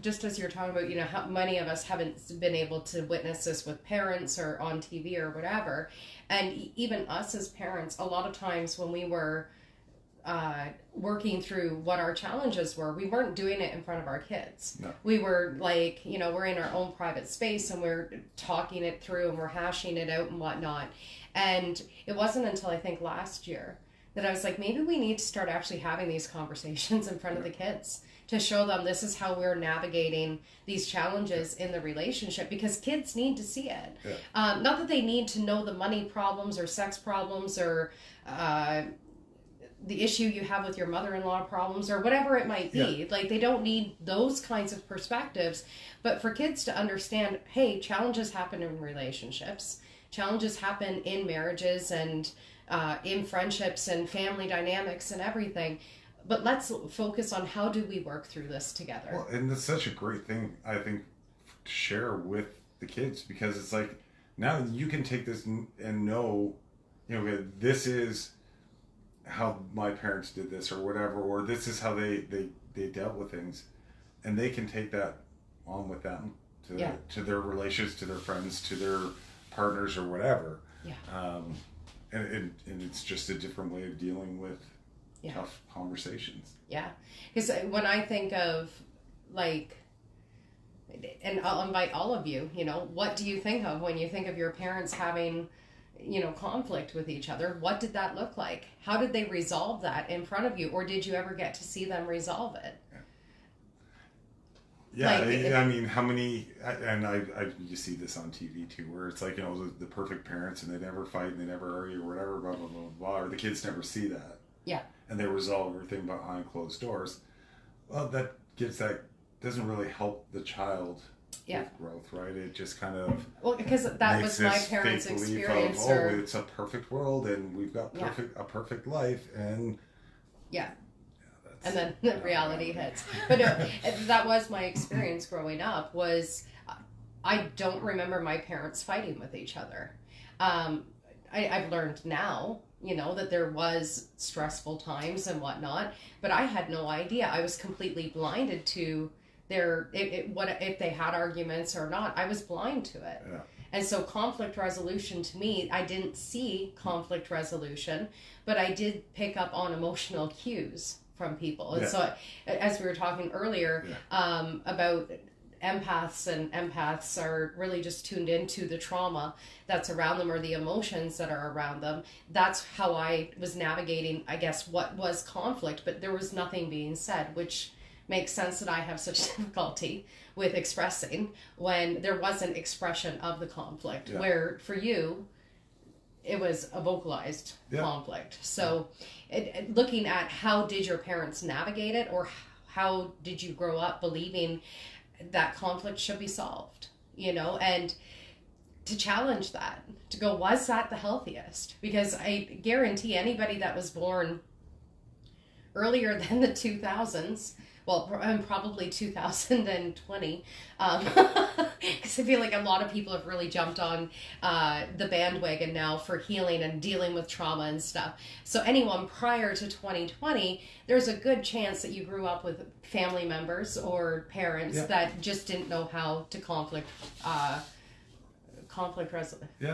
just as you're talking about, how many of us haven't been able to witness this with parents or on TV or whatever, and even us as parents, a lot of times when we were working through what our challenges were, we weren't doing it in front of our kids. No. We were like, we're in our own private space, and we're talking it through, and we're hashing it out and whatnot. And it wasn't until I think last year that I was like, maybe we need to start actually having these conversations in front of the kids to show them this is how we're navigating these challenges in the relationship, because kids need to see it. Not that they need to know the money problems or sex problems or the issue you have with your mother-in-law problems or whatever it might be. Like, they don't need those kinds of perspectives, but for kids to understand, hey, challenges happen in relationships, challenges happen in marriages and in friendships and family dynamics and everything, but let's focus on how do we work through this together. Well, and it's such a great thing, I think, to share with the kids, because it's like, now you can take this and know, this is how my parents did this or whatever, or this is how they dealt with things, and they can take that on with them to their relations, to their friends, to their partners or whatever. And it's just a different way of dealing with tough conversations. Because when I think of, like, and I'll invite all of you, what do you think of when you think of your parents having conflict with each other? What did that look like? How did they resolve that in front of you? Or did you ever get to see them resolve it? I mean, how many, and I you see this on TV too, where it's like, the perfect parents, and they never fight and they never argue or whatever, blah, blah, blah, blah, or the kids never see that. And they resolve everything behind closed doors. Well, that doesn't really help the child with growth, right? It just kind of because that was my parents' experience. It's a perfect world, and we've got a perfect life, and and then the reality hits. But no, that was my experience growing up. Was I don't remember my parents fighting with each other. I've learned now, that there was stressful times and whatnot, but I had no idea. I was completely blinded to what if they had arguments or not. I was blind to it. And so conflict resolution, to me, I didn't see conflict resolution, but I did pick up on emotional cues from people. And so, as we were talking earlier about empaths, and empaths are really just tuned into the trauma that's around them or the emotions that are around them. That's how I was navigating, I guess, what was conflict, but there was nothing being said, which makes sense that I have such difficulty with expressing when there wasn't expression of the conflict, where for you it was a vocalized conflict. So looking at how did your parents navigate it, or how did you grow up believing that conflict should be solved, and to challenge that, to go, was that the healthiest? Because I guarantee anybody that was born earlier than the 2000s, well, probably 2020, because I feel like a lot of people have really jumped on the bandwagon now for healing and dealing with trauma and stuff. So anyone prior to 2020, there's a good chance that you grew up with family members or parents that just didn't know how to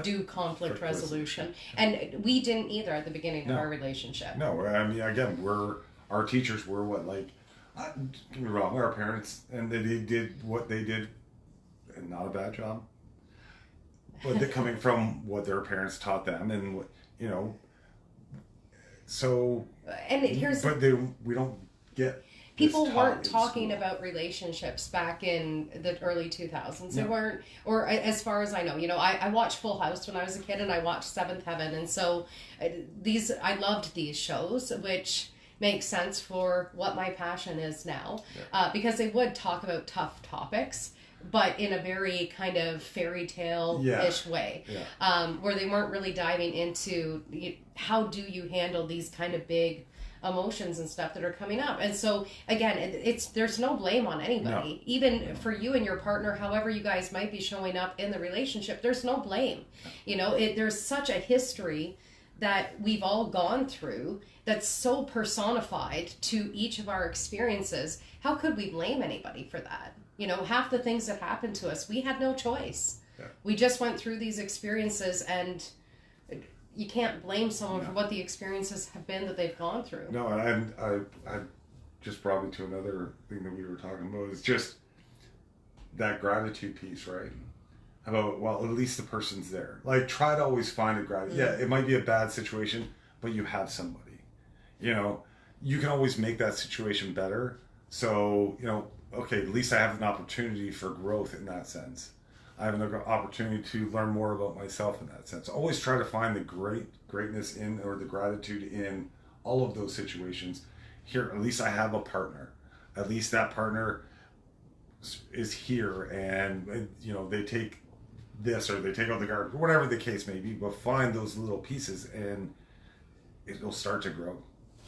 do conflict resolution. And we didn't either at the beginning of our relationship. No, I mean, again, our teachers were don't get me wrong, our parents, and they did what they did, and not a bad job, but they're coming from what their parents taught them, and so. And we don't get. People weren't talking about relationships back in the early 2000s. They weren't, or as far as I know, I watched Full House when I was a kid, and I watched Seventh Heaven, and so I loved these shows, which makes sense for what my passion is now, because they would talk about tough topics, but in a very kind of fairy tale-ish way, where they weren't really diving into how do you handle these kind of big emotions and stuff that are coming up. And so again, there's no blame on anybody, even for you and your partner, however you guys might be showing up in the relationship, there's no blame. There's such a history that we've all gone through that's so personified to each of our experiences. How could we blame anybody for that? Half the things that happened to us, we had no choice. We just went through these experiences, and you can't blame someone for what the experiences have been that they've gone through. No, and I just brought me to another thing that we were talking about, is just that gratitude piece, right? About, well, at least the person's there. Like, try to always find a gratitude. Yeah, it might be a bad situation, but you have somebody. You know, you can always make that situation better. So, okay, at least I have an opportunity for growth in that sense. I have an opportunity to learn more about myself in that sense. Always try to find the greatness in, or the gratitude in, all of those situations. Here, at least I have a partner. At least that partner is here, and they take this or they take out the garbage, whatever the case may be. But find those little pieces, and it'll start to grow.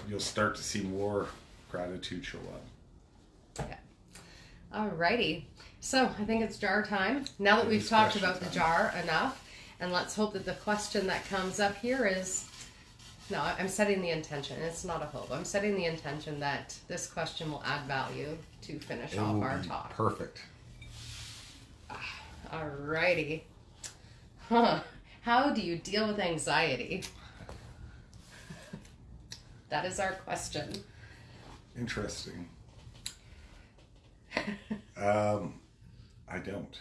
You'll start to see more gratitude show up. Yeah. Alrighty. So I think it's jar time. Now that we've talked about the jar enough, and let's hope that the question that comes up here is, no, I'm setting the intention. It's not a hope. I'm setting the intention that this question will add value to finish off our talk. Perfect. Alrighty. How do you deal with anxiety? That is our question. Interesting. I don't.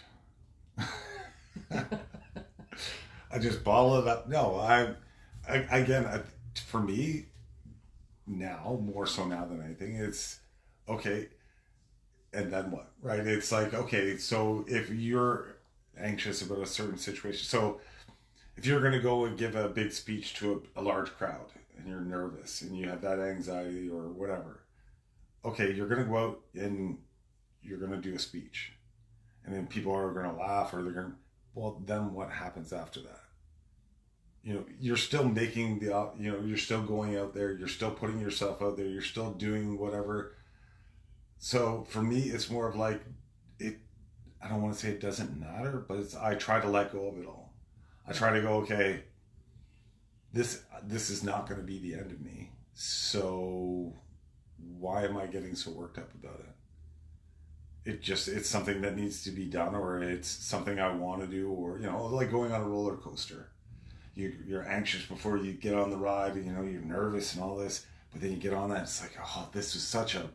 I just bottle it up. No, for me, now, more so now than anything, it's okay, and then what, right? It's like, okay, so if you're anxious about a certain situation, so if you're going to go and give a big speech to a large crowd, and you're nervous, and you have that anxiety or whatever, okay, you're going to go out and you're going to do a speech, and then people are going to laugh, or they're going to, well, then what happens after that? You're still making you're still going out there, you're still putting yourself out there, you're still doing whatever. So for me, it's more of like, I don't want to say it doesn't matter, but I try to let go of it all. I try to go, okay, this is not going to be the end of me. So why am I getting so worked up about it? It's something that needs to be done, or it's something I want to do, or, like going on a roller coaster. You're anxious before you get on the ride, and you're nervous and all this, but then you get on that, it's like, oh, this was such a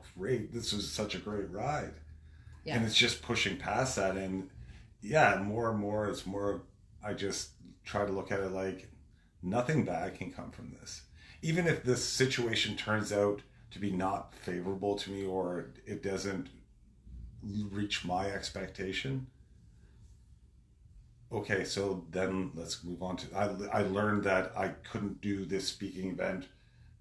great ride. Yeah. And it's just pushing past that, and yeah, more and more, it's more, I just try to look at it like nothing bad can come from this. Even if this situation turns out to be not favorable to me, or it doesn't reach my expectation, okay, so then let's move on to, I learned that I couldn't do this speaking event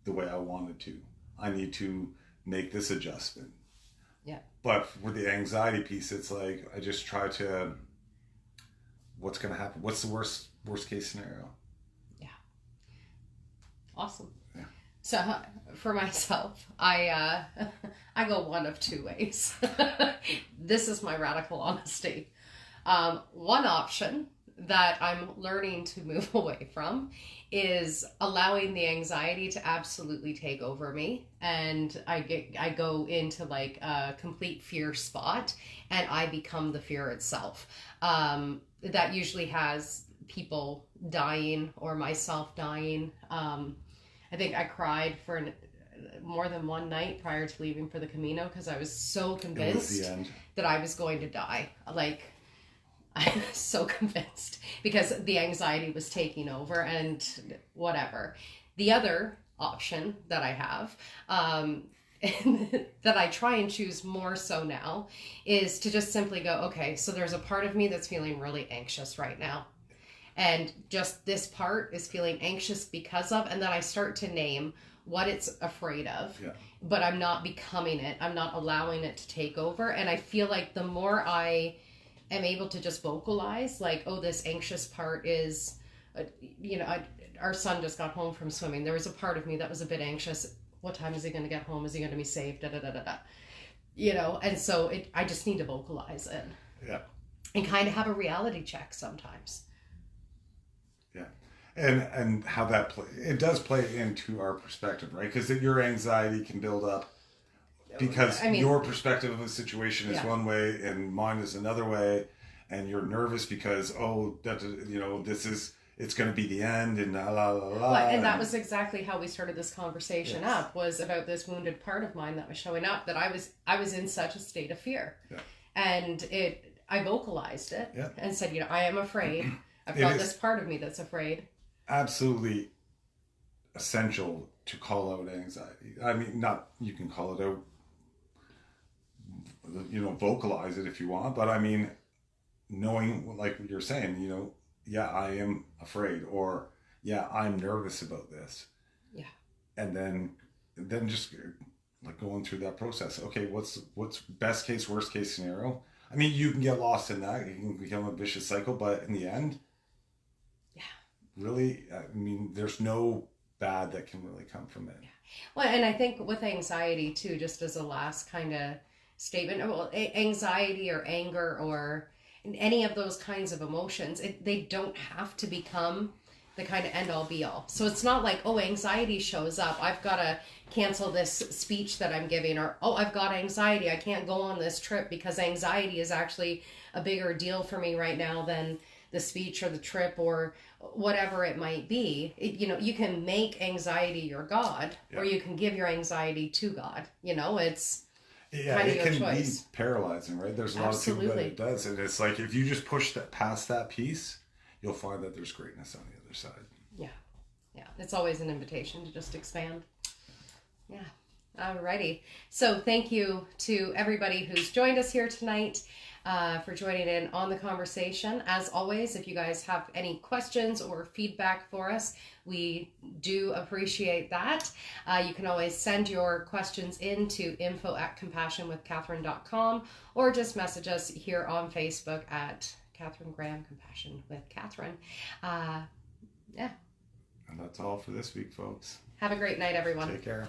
the way I wanted to. I need to make this adjustment. Yeah. But for the anxiety piece, it's like, I just try to, what's going to happen? What's the worst case scenario? Yeah. Awesome. Yeah. So for myself, I go one of two ways. This is my radical honesty. One option that I'm learning to move away from is allowing the anxiety to absolutely take over me, and I go into like a complete fear spot, and I become the fear itself. That usually has people dying or myself dying. I think I cried for more than one night prior to leaving for the Camino, because I was so convinced that I was going to die. Like, I was so convinced, because the anxiety was taking over and whatever. The other option that I have, that I try and choose more so now, is to just simply go, okay, so there's a part of me that's feeling really anxious right now. And just this part is feeling anxious because of, and then I start to name what it's afraid of, but I'm not becoming it. I'm not allowing it to take over. And I feel like the more I am able to just vocalize, like, oh, this anxious part is, our son just got home from swimming. There was a part of me that was a bit anxious. What time is he going to get home? Is he going to be safe? Da, da, da, da, da. And so I just need to vocalize it. Yeah. And kind of have a reality check sometimes. Yeah. And how that it does play into our perspective, right? Because your anxiety can build up because your perspective of a situation is one way and mine is another way, and you're nervous because, it's going to be the end, and la la la la. Well, and that was exactly how we started this conversation up, was about this wounded part of mine that was showing up, that I was in such a state of fear. Yeah. And I vocalized it and said, I am afraid. I've got this part of me that's afraid. Absolutely essential to call out anxiety. I mean, not, you can call it out, you know, vocalize it if you want, but I mean, knowing, like you're saying, you know, yeah, I am afraid, or yeah, I'm nervous about this. Yeah. And then just like going through that process. Okay, what's best case, worst case scenario? I mean, you can get lost in that. You can become a vicious cycle, but in the end, yeah, really, I mean, there's no bad that can really come from it. Yeah. Well, and I think with anxiety too, just as a last kind of statement, well, anxiety or anger or any of those kinds of emotions, they don't have to become the kind of end all be all. So it's not like, oh, anxiety shows up, I've got to cancel this speech that I'm giving, or oh, I've got anxiety, I can't go on this trip because anxiety is actually a bigger deal for me right now than the speech or the trip or whatever it might be. You know, you can make anxiety your God, or you can give your anxiety to God. You know, it's kind of your choice. It can be paralyzing, right? There's a lot of people that it does, and it's like if you just push that past that piece, you'll find that there's greatness on the other side. Yeah. It's always an invitation to just expand. Yeah. Alrighty. So thank you to everybody who's joined us here tonight for joining in on the conversation. As always, if you guys have any questions or feedback for us, we do appreciate that. You can always send your questions in to info@compassionwithcatherine.com, or just message us here on Facebook at Catherine Graham, Compassion with Catherine. Yeah. And that's all for this week, folks. Have a great night, everyone. Take care.